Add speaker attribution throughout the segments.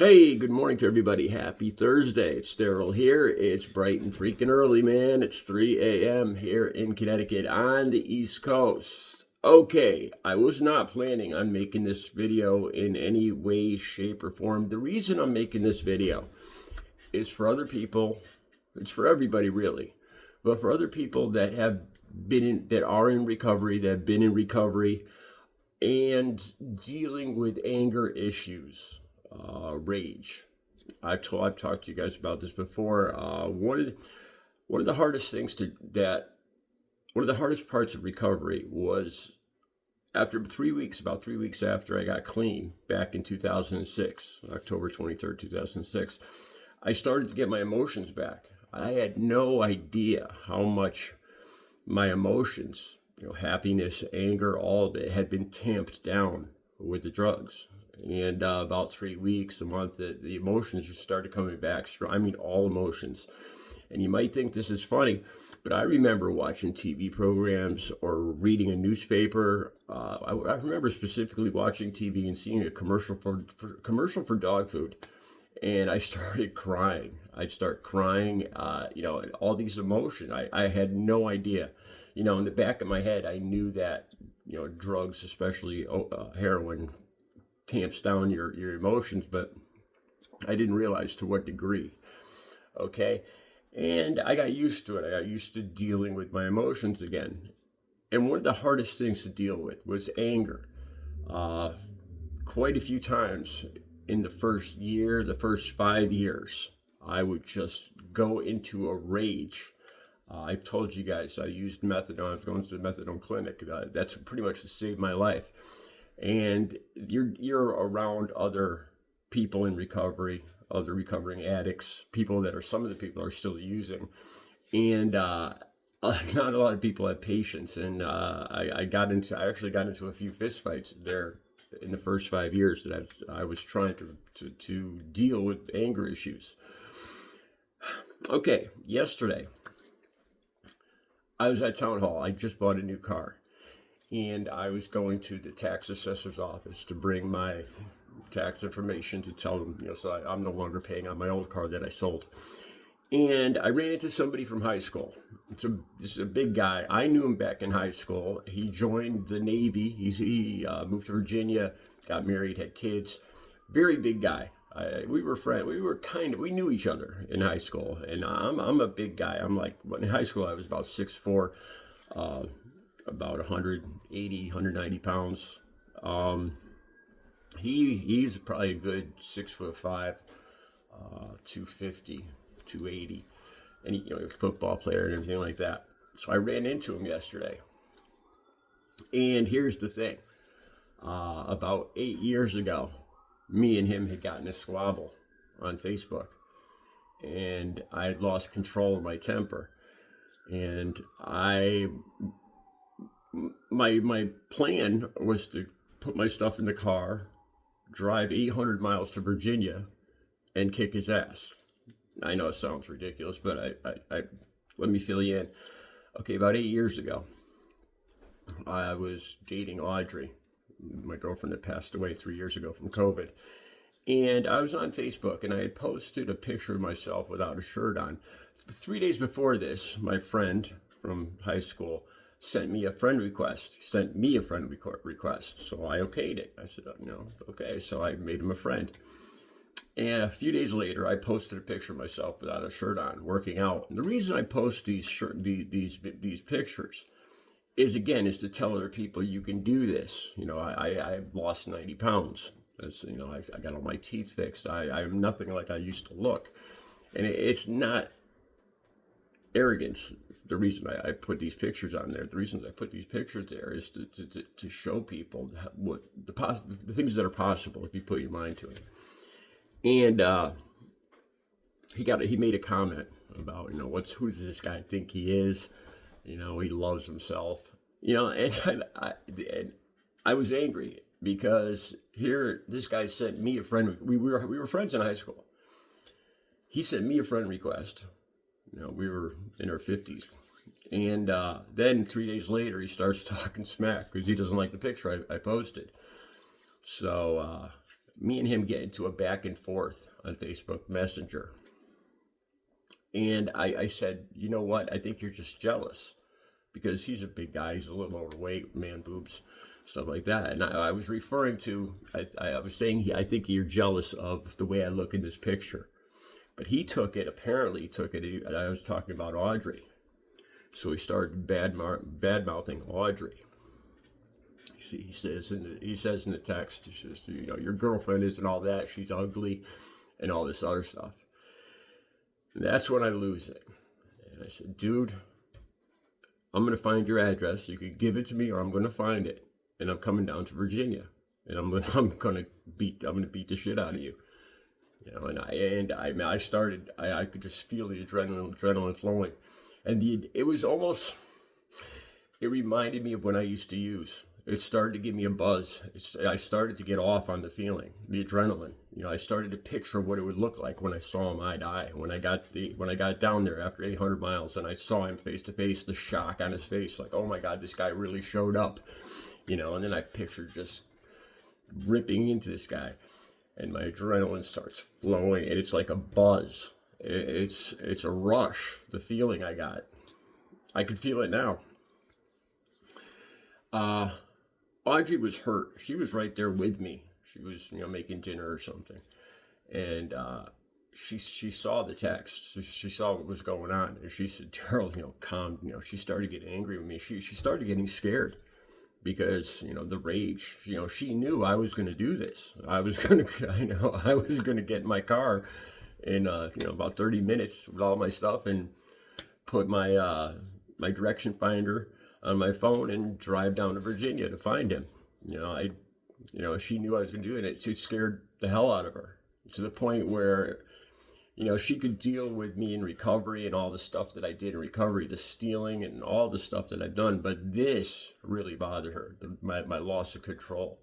Speaker 1: Hey, good morning to everybody. Happy Thursday. It's Daryl here. It's bright and freaking early, man. It's 3 a.m. here in Connecticut on the East Coast. Okay, I was not planning on making this video in any way, shape, or form. The reason I'm making this video is for other people. It's for everybody, really. But for other people that are in recovery, that have been in recovery, and dealing with anger issues. Rage. I've talked to you guys about this before. One of the hardest things one of the hardest parts of recovery was after 3 weeks, about 3 weeks after I got clean back in 2006, October 23rd, 2006, I started to get my emotions back. I had no idea how much my emotions, happiness, anger, all of it had been tamped down with the drugs. And about 3 weeks, a month, the emotions just started coming back. I mean, all emotions. And you might think this is funny, but I remember watching TV programs or reading a newspaper. I remember specifically watching TV and seeing a commercial for dog food. And I started crying. I'd start crying, all these emotions. I had no idea. In the back of my head, I knew that, drugs, especially heroin, tamps down your emotions, but I didn't realize to what degree. Okay. And I got used to it. I got used to dealing with my emotions again. And one of the hardest things to deal with was anger. Quite a few times in the first 5 years, I would just go into a rage. I've told you guys I used methadone. I was going to the methadone clinic. That's pretty much to save my life. And you're around other people in recovery, other recovering addicts, some of the people are still using, and not a lot of people have patience. And I actually got into a few fistfights there in the first 5 years that I was trying to deal with anger issues. Okay, yesterday I was at town hall. I just bought a new car. And I was going to the tax assessor's office to bring my tax information to tell them, so I'm no longer paying on my old car that I sold. And I ran into somebody from high school. This is a big guy. I knew him back in high school. He joined the Navy. He moved to Virginia, got married, had kids. Very big guy. We were friends. We knew each other in high school. And I'm a big guy. In high school I was about 6'4", about 180, 190 pounds. He's probably a good 6'5", 250, 280, and he, a football player and everything like that. So I ran into him yesterday. And here's the thing. About 8 years ago, me and him had gotten a squabble on Facebook. And I had lost control of my temper. And my plan was to put my stuff in the car, drive 800 miles to Virginia, and kick his ass. I know it sounds ridiculous, but I let me fill you in. Okay, about 8 years ago, I was dating Audrey, my girlfriend that passed away 3 years ago from COVID. And I was on Facebook, and I had posted a picture of myself without a shirt on. 3 days before this, my friend from high school sent me a friend request. He sent me a friend request. So I okayed it. I said, okay. So I made him a friend. And a few days later, I posted a picture of myself without a shirt on, working out. And the reason I post these pictures is to tell other people you can do this. I've lost 90 pounds. That's, I got all my teeth fixed. I'm nothing like I used to look. And it's not arrogance. The reason I put these pictures on there, the reason I put these pictures there is to show people what the things that are possible if you put your mind to it. And he made a comment about who does this guy think he is? He loves himself. And I was angry because here this guy sent me a friend. We were friends in high school. He sent me a friend request. We were in our 50s. And then 3 days later, he starts talking smack because he doesn't like the picture I posted. So me and him get into a back and forth on Facebook Messenger. And I said, you know what? I think you're just jealous, because he's a big guy. He's a little overweight, man boobs, stuff like that. And I was referring to, I was saying, I think you're jealous of the way I look in this picture. But he apparently took it, I was talking about Audrey. So he started bad-mouthing Audrey. He says in the text, he says, you know, your girlfriend isn't all that, she's ugly, and all this other stuff. And that's when I lose it. And I said, dude, I'm going to find your address. You can give it to me, or I'm going to find it. And I'm coming down to Virginia. And I'm going to beat the shit out of you. You know, I could just feel the adrenaline flowing. And it reminded me of when I used to use. It started to give me a buzz. I started to get off on the feeling, the adrenaline. You know, I started to picture what it would look like when I saw him eye to eye. When I got down there after 800 miles and I saw him face to face, the shock on his face, like, oh my God, this guy really showed up. You know, and then I pictured just ripping into this guy, and my adrenaline starts flowing, and it's like a buzz. It's a rush. The feeling I got, I could feel it now. Audrey was hurt. She was right there with me. She was, you know, making dinner or something. And she saw the text. She saw what was going on. And she said, Daryl, you know, calm. You know, she started getting angry with me. She started getting scared because, you know, the rage. You know, she knew I was going to do this. I was going to get in my car in, you know, about 30 minutes with all my stuff and put my direction finder on my phone and drive down to Virginia to find him. You know, she knew I was going to do it. It scared the hell out of her, to the point where, you know, she could deal with me in recovery and all the stuff that I did in recovery, the stealing and all the stuff that I've done. But this really bothered her, my loss of control.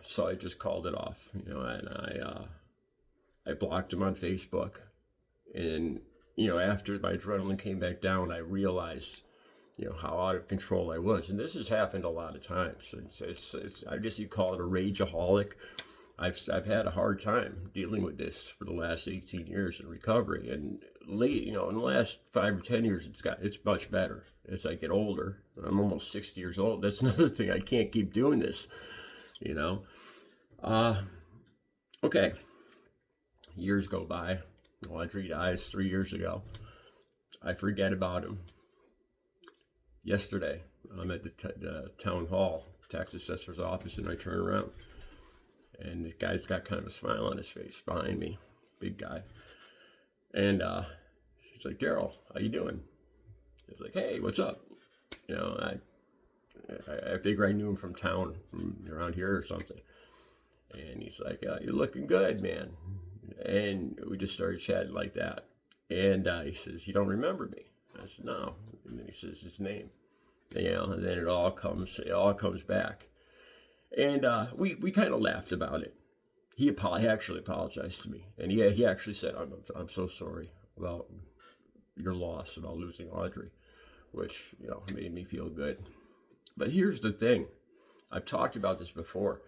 Speaker 1: So I just called it off, you know, and I blocked him on Facebook. And, you know, after my adrenaline came back down, I realized, you know, how out of control I was. And this has happened a lot of times. It's I guess you call it a rageaholic. I've had a hard time dealing with this for the last 18 years in recovery. And in the last 5 or 10 years, it's much better as I get older. I'm almost 60 years old. That's another thing. I can't keep doing this, you know. Okay. Years go by. Audrey dies 3 years ago. I forget about him. Yesterday, I'm at the town hall, tax assessor's office, and I turn around. And the guy's got kind of a smile on his face behind me, big guy. And he's like, Daryl, how you doing? He's like, hey, what's up? You know, I figure I knew him from town, from around here or something. And he's like, you're looking good, man. And we just started chatting like that. And he says, you don't remember me? I said, no. And then he says his name. You know, and then it all comes back. And we kind of laughed about it. He actually apologized to me. And he actually said, I'm so sorry about your loss, about losing Audrey, which, you know, made me feel good. But here's the thing. I've talked about this before.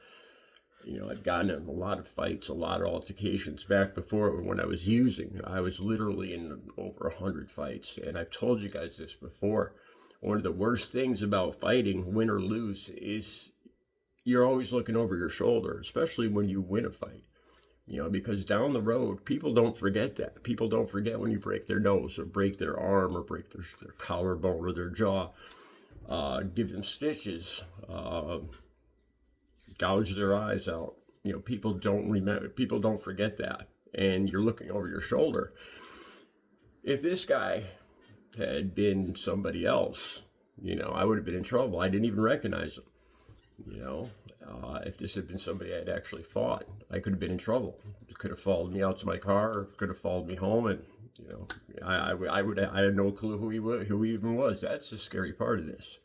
Speaker 1: You know, I've gotten in a lot of fights, a lot of altercations back before when I was using. I was literally in over 100 fights. And I've told you guys this before. One of the worst things about fighting, win or lose, is you're always looking over your shoulder, especially when you win a fight. You know, because down the road, people don't forget that. People don't forget when you break their nose or break their arm or break their collarbone or their jaw. Give them stitches. Gouge their eyes out. You know, people don't forget that. And you're looking over your shoulder. If this guy had been somebody else, you know, I would have been in trouble. I didn't even recognize him. You know, if this had been somebody I'd actually fought, I could have been in trouble. It could have followed me out to my car, or could have followed me home, and, you know, I had no clue who he even was. That's the scary part of this.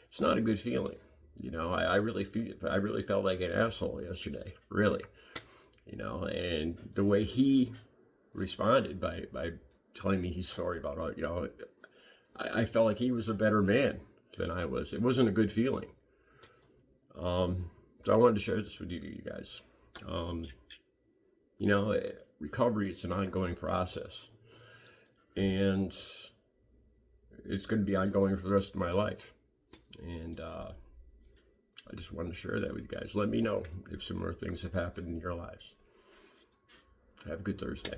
Speaker 1: It's not a good feeling. You know, I really felt like an asshole yesterday, really. You know, and the way he responded by telling me he's sorry about it, you know, I felt like he was a better man than I was. It wasn't a good feeling. So I wanted to share this with you guys. You know, recovery, it's an ongoing process. And it's going to be ongoing for the rest of my life. And I just wanted to share that with you guys. Let me know if similar things have happened in your lives. Have a good Thursday.